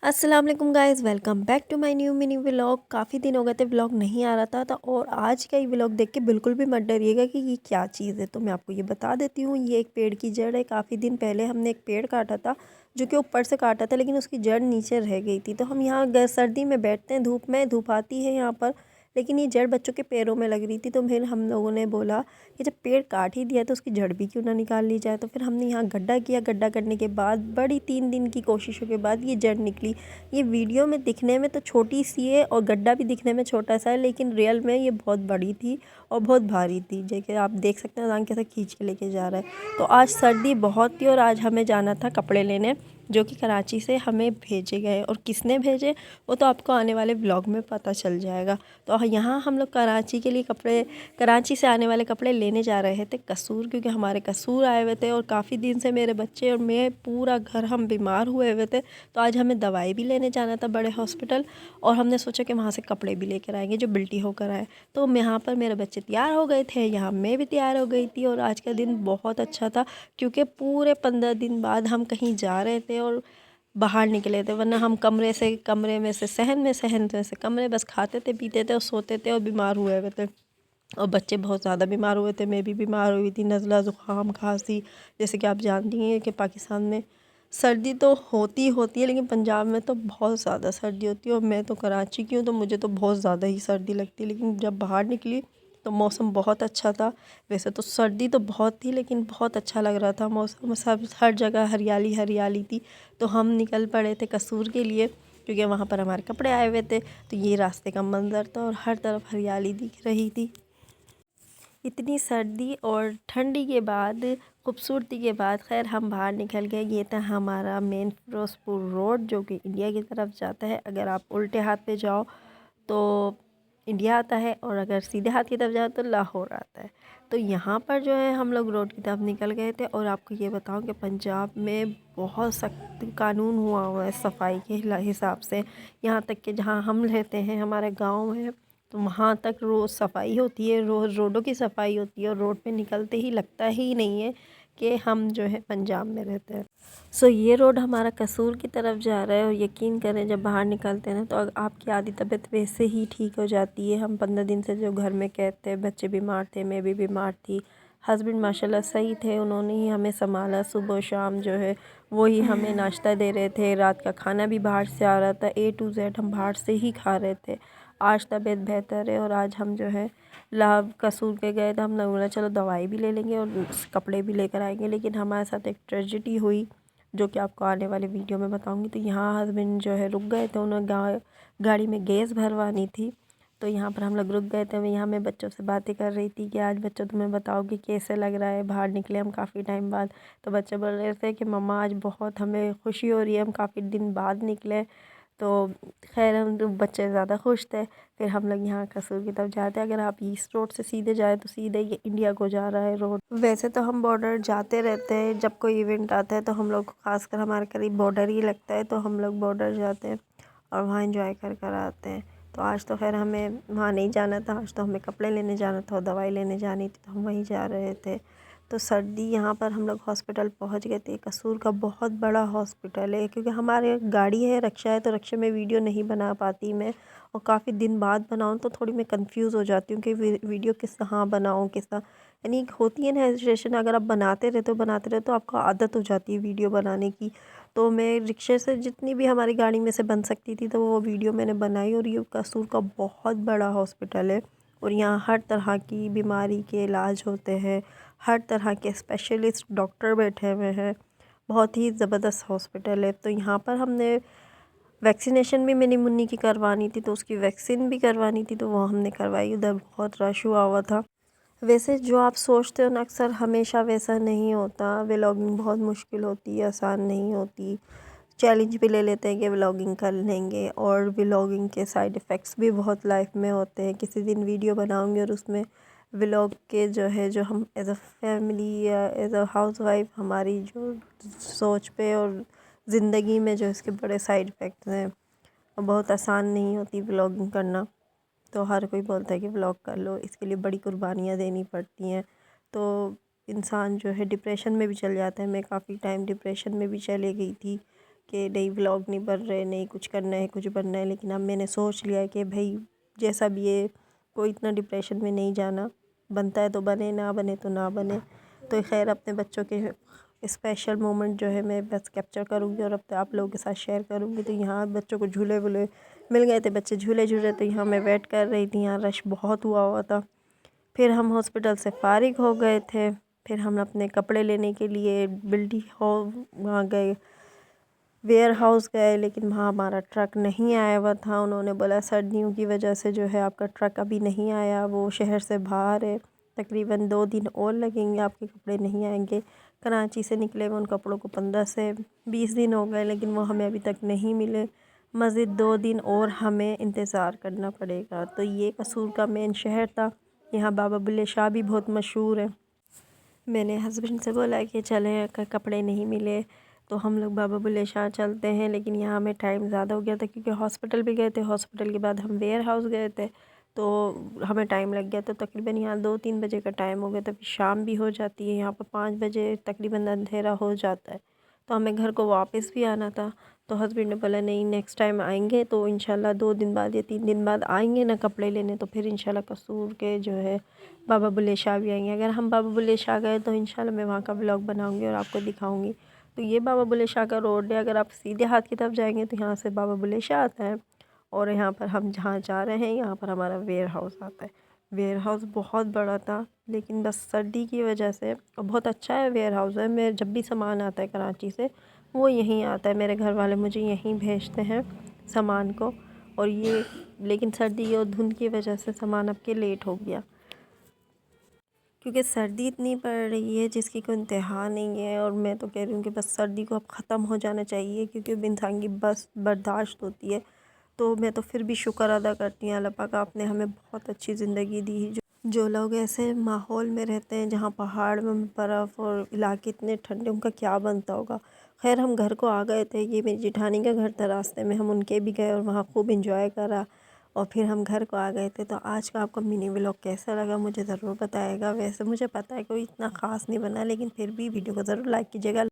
अस्सलाम वालेकुम guys, welcome back to my new mini vlog. काफ़ी दिन हो गए थे व्लॉग नहीं आ रहा था और आज का ये व्लॉग देख के बिल्कुल भी मत डरिएगा कि ये क्या चीज़ है। तो मैं आपको ये बता देती हूँ, ये एक पेड़ की जड़ है। काफ़ी दिन पहले हमने एक पेड़ काटा था जो कि ऊपर से काटा था, लेकिन उसकी जड़ नीचे रह गई थी। तो हम यहाँ सर्दी में बैठते हैं, धूप में धूप आती है यहाँ पर, लेकिन ये जड़ बच्चों के पैरों में लग रही थी। तो फिर हम लोगों ने बोला कि जब पेड़ काट ही दिया तो उसकी जड़ भी क्यों ना निकाल ली जाए। तो फिर हमने यहाँ गड्ढा किया। गड्ढा करने के बाद बड़ी 3 दिन की कोशिशों के बाद ये जड़ निकली। ये वीडियो में दिखने में तो छोटी सी है और गड्ढा भी दिखने में छोटा सा है, लेकिन रियल में ये बहुत बड़ी थी और बहुत भारी थी। जैसे आप देख सकते हैं रान कैसे खींच के लेके जा रहा है। तो आज सर्दी बहुत थी और आज हमें जाना था कपड़े लेने, जो कि कराची से हमें भेजे गए। और किसने भेजे वो तो आपको आने वाले ब्लॉग में पता चल जाएगा। तो यहाँ हम लोग कराची के लिए कपड़े, कराची से आने वाले कपड़े लेने जा रहे थे कसूर, क्योंकि हमारे कसूर आए हुए थे और काफ़ी दिन से मेरे बच्चे और मैं पूरा घर हम बीमार हुए हुए थे। तो आज हमें दवाई भी लेने जाना था बड़े हॉस्पिटल, और हमने सोचा कि वहाँ से कपड़े भी लेकर आएंगे जो बिल्टी होकर आए। तो यहाँ पर मेरे बच्चे तैयार हो गए थे, यहाँ मैं भी तैयार हो गई थी। और आज का दिन बहुत अच्छा था क्योंकि पूरे 15 दिन बाद हम कहीं जा रहे थे और बाहर निकले थे। वरना हम कमरे में से सहन में से कमरे, बस खाते थे, पीते थे और सोते थे और बीमार हुए हुए थे। और बच्चे बहुत ज़्यादा बीमार हुए थे, मैं भी बीमार हुई थी, नज़ला ज़ुकाम खांसी। जैसे कि आप जानती हैं कि पाकिस्तान में सर्दी तो होती है, लेकिन पंजाब में तो बहुत ज़्यादा सर्दी होती है। और मैं तो कराची की हूँ तो मुझे तो बहुत ज़्यादा ही सर्दी लगती है। लेकिन जब बाहर निकली तो मौसम बहुत अच्छा था। वैसे तो सर्दी तो बहुत थी, लेकिन बहुत अच्छा लग रहा था मौसम, सब हर जगह हरियाली हरियाली थी। तो हम निकल पड़े थे कसूर के लिए, क्योंकि वहाँ पर हमारे कपड़े आए हुए थे। तो ये रास्ते का मंज़र था और हर तरफ हरियाली दिख रही थी। इतनी सर्दी और ठंडी के बाद, खूबसूरती के बाद, खैर हम बाहर निकल गए। ये था हमारा मेन फिरोज़पुर रोड, जो कि इंडिया की तरफ जाता है। अगर आप उल्टे हाथ पे जाओ तो इंडिया आता है, और अगर सीधे हाथ की तरफ जाओ तो लाहौर आता है। तो यहाँ पर जो है हम लोग रोड की तरफ निकल गए थे। और आपको ये बताऊँ कि पंजाब में बहुत सख्त कानून हुआ है सफाई के हिसाब से। यहाँ तक कि जहाँ हम रहते हैं, हमारे गाँव है, तो वहाँ तक रोज़ सफाई होती है, रोज़ रोडों की सफाई होती है। और रोड पे निकलते ही लगता ही नहीं है कि हम जो है पंजाब में रहते हैं। सो ये रोड हमारा कसूर की तरफ जा रहा है। और यकीन करें, जब बाहर निकलते हैं ना तो आपकी आधी तबीयत वैसे ही ठीक हो जाती है। हम 15 दिन से जो घर में कहते थे, बच्चे बीमार थे, मैं भी बीमार थी। हस्बैंड माशाल्लाह सही थे, उन्होंने ही हमें संभाला। सुबह शाम जो है वही हमें नाश्ता दे रहे थे, रात का खाना भी बाहर से आ रहा था, A to Z हम बाहर से ही खा रहे थे। आज तबीयत बेहतर है और आज हम जो है लाभ कसूर के गए। तो हम लोग बोला चलो दवाई भी ले लेंगे और कपड़े भी लेकर आएंगे। लेकिन हमारे साथ एक ट्रेजिडी हुई, जो कि आपको आने वाले वीडियो में बताऊंगी। तो यहाँ हस्बैंड जो है रुक गए थे, उन्होंने गाड़ी में गैस भरवानी थी। तो यहाँ पर हम लोग रुक गए थे। यहाँ मैं बच्चों से बातें कर रही थी कि आज बच्चों तुम्हें बताओ कि कैसे लग रहा है, बाहर निकले हम काफ़ी टाइम बाद। तो बच्चे बोल रहे थे कि मम्मा आज बहुत हमें खुशी हो रही है, हम काफ़ी दिन बाद निकले। तो खैर हम तो बच्चे ज़्यादा खुश थे। फिर हम लोग यहाँ कसूर की तरफ जाते हैं। अगर आप ईस्ट रोड से सीधे जाए तो सीधे ये इंडिया को जा रहा है रोड। वैसे तो हम बॉर्डर जाते रहते हैं, जब कोई इवेंट आता है तो हम लोग, खासकर हमारे करीब बॉर्डर ही लगता है, तो हम लोग बॉर्डर जाते हैं और वहाँ एंजॉय कर कर आते हैं। तो आज तो खैर हमें वहाँ नहीं जाना था, आज तो हमें कपड़े लेने जाना था और दवाई लेने जानी थी, तो हम वहीं जा रहे थे। तो सर्दी, यहाँ पर हम लोग हॉस्पिटल पहुँच गए थे। कसूर का बहुत बड़ा हॉस्पिटल है, क्योंकि हमारे गाड़ी है, रक्षा है, तो रक्षा में वीडियो नहीं बना पाती मैं। और काफ़ी दिन बाद बनाऊँ तो थोड़ी मैं कंफ्यूज हो जाती हूँ कि वीडियो किस तरह बनाऊँ, किस तरह, यानी होती है ना हेजिटेशन। अगर आप बनाते रहे तो आपको आदत हो जाती है वीडियो बनाने की। तो मैं रिक्शे से जितनी भी हमारी गाड़ी में से बन सकती थी तो वो वीडियो मैंने बनाई। और ये कसूर का बहुत बड़ा हॉस्पिटल है और यहाँ हर तरह की बीमारी के इलाज होते हैं, हर तरह के स्पेशलिस्ट डॉक्टर बैठे हुए हैं। बहुत ही ज़बरदस्त हॉस्पिटल है। तो यहाँ पर हमने वैक्सीनेशन भी मैंने मुन्नी की करवानी थी, तो उसकी वैक्सीन भी करवानी थी, तो वो हमने करवाई। उधर बहुत रश हुआ हुआ था। वैसे जो आप सोचते हो ना, अक्सर हमेशा वैसा नहीं होता। व्लॉगिंग बहुत मुश्किल होती है, आसान नहीं होती। चैलेंज भी ले लेते हैं कि व्लॉगिंग कर लेंगे, और व्लॉगिंग के साइड इफ़ेक्ट्स भी बहुत लाइफ में होते हैं। किसी दिन वीडियो बनाऊंगी और उसमें व्लॉग के जो है, जो हम एज अ फैमिली या एज अ हाउसवाइफ, हमारी जो सोच पे और ज़िंदगी में जो इसके बड़े साइड इफ़ेक्ट्स हैं, और बहुत आसान नहीं होती व्लॉगिंग करना। तो हर कोई बोलता है कि व्लॉग कर लो, इसके लिए बड़ी कुर्बानियाँ देनी पड़ती हैं। तो इंसान जो है डिप्रेशन में भी चल जाता है। मैं काफ़ी टाइम डिप्रेशन में भी चली गई थी कि नहीं व्लॉग नहीं बन रहे, नहीं कुछ करना है, कुछ बनना है। लेकिन अब मैंने सोच लिया कि भाई जैसा भी है, कोई इतना डिप्रेशन में नहीं जाना, बनता है तो बने, ना बने तो ना बने। तो खैर अपने बच्चों के स्पेशल मोमेंट जो है मैं बस कैप्चर करूँगी और अब तो आप लोगों के साथ शेयर करूँगी। तो यहाँ बच्चों को झूले वूले मिल गए थे, बच्चे झूले झूल रहे, तो यहाँ मैं वेट कर रही थी। यहाँ रश बहुत हुआ था। फिर हम हॉस्पिटल से फारिग हो गए थे। फिर हम अपने कपड़े लेने के लिए बिल्डी हो वहाँ गए, वेयर हाउस गए, लेकिन वहाँ हमारा ट्रक नहीं आया हुआ था। उन्होंने बोला सर्दियों की वजह से जो है आपका ट्रक अभी नहीं आया, वो शहर से बाहर है, तकरीबन 2 दिन और लगेंगे, आपके कपड़े नहीं आएंगे। कराची से निकले हुए उन कपड़ों को 15 से 20 दिन हो गए, लेकिन वो हमें अभी तक नहीं मिले। मज़ीद 2 दिन और हमें इंतज़ार करना पड़ेगा। तो ये कसूर का मेन शहर था। यहाँ बाबा बुल्ले शाह भी बहुत मशहूर है। मैंने हस्बैंड से बोला कि चलें, कपड़े नहीं मिले तो हम लोग बाबा बुल्ले शाह चलते हैं। लेकिन यहाँ हमें टाइम ज़्यादा हो गया था क्योंकि हॉस्पिटल भी गए थे, हॉस्पिटल के बाद हम वेयर हाउस गए थे, तो हमें टाइम लग गया। तो तकरीबन यहाँ 2-3 बजे का टाइम हो गया, तो फिर शाम भी हो जाती है। यहाँ पर 5 बजे तकरीबन अंधेरा हो जाता है, तो हमें घर को वापस भी आना था। तो हस्बैंड ने बोला नहीं, नेक्स्ट टाइम आएंगे तो इंशाल्लाह 2 दिन बाद या 3 दिन बाद आएंगे ना कपड़े लेने, तो फिर इंशाल्लाह कसूर के जो है बाबा बुल्ले शाह भी आएंगे। अगर हम बाबा बुल्ले शाह गए तो इंशाल्लाह मैं वहाँ का व्लॉग बनाऊंगी और आपको दिखाऊंगी। तो ये बाबा बुल्ले शाह का रोड है। अगर आप सीधे हाथ की तरफ जाएंगे तो यहाँ से बाबा बुल्ले शाह आता है, और यहाँ पर हम जहाँ जा रहे हैं यहाँ पर हमारा वेयर हाउस आता है। वेयर हाउस बहुत बड़ा था, लेकिन बस सर्दी की वजह से, और बहुत अच्छा है वेयर हाउस है। मैं जब भी सामान आता है कराची से वो यहीं आता है, मेरे घर वाले मुझे यहीं भेजते हैं सामान को। और ये लेकिन सर्दी और धुंध की वजह से सामान अब के लेट हो गया, क्योंकि सर्दी इतनी पड़ रही है जिसकी कोई इंतहा नहीं है। और मैं तो कह रही हूँ कि बस सर्दी को अब ख़त्म हो जाना चाहिए, क्योंकि अब इंसान की बस बर्दाश्त होती है। तो मैं तो फिर भी शुक्र अदा करती हूँ अल्लाह पाक, आपने हमें बहुत अच्छी ज़िंदगी दी है। जो लोग ऐसे माहौल में रहते हैं जहाँ पहाड़ में बर्फ़ और इलाके इतने ठंडे, उनका क्या बनता होगा। खैर हम घर को आ गए थे, ये मेरी जेठानी का घर था, रास्ते में हम उनके भी गए और वहाँ खूब इंजॉय करा, और फिर हम घर को आ गए थे। तो आज का आपको मिनी व्लॉग कैसा लगा मुझे ज़रूर बताएगा। वैसे मुझे पता है कोई इतना ख़ास नहीं बना, लेकिन फिर भी वीडियो को ज़रूर लाइक कीजिएगा।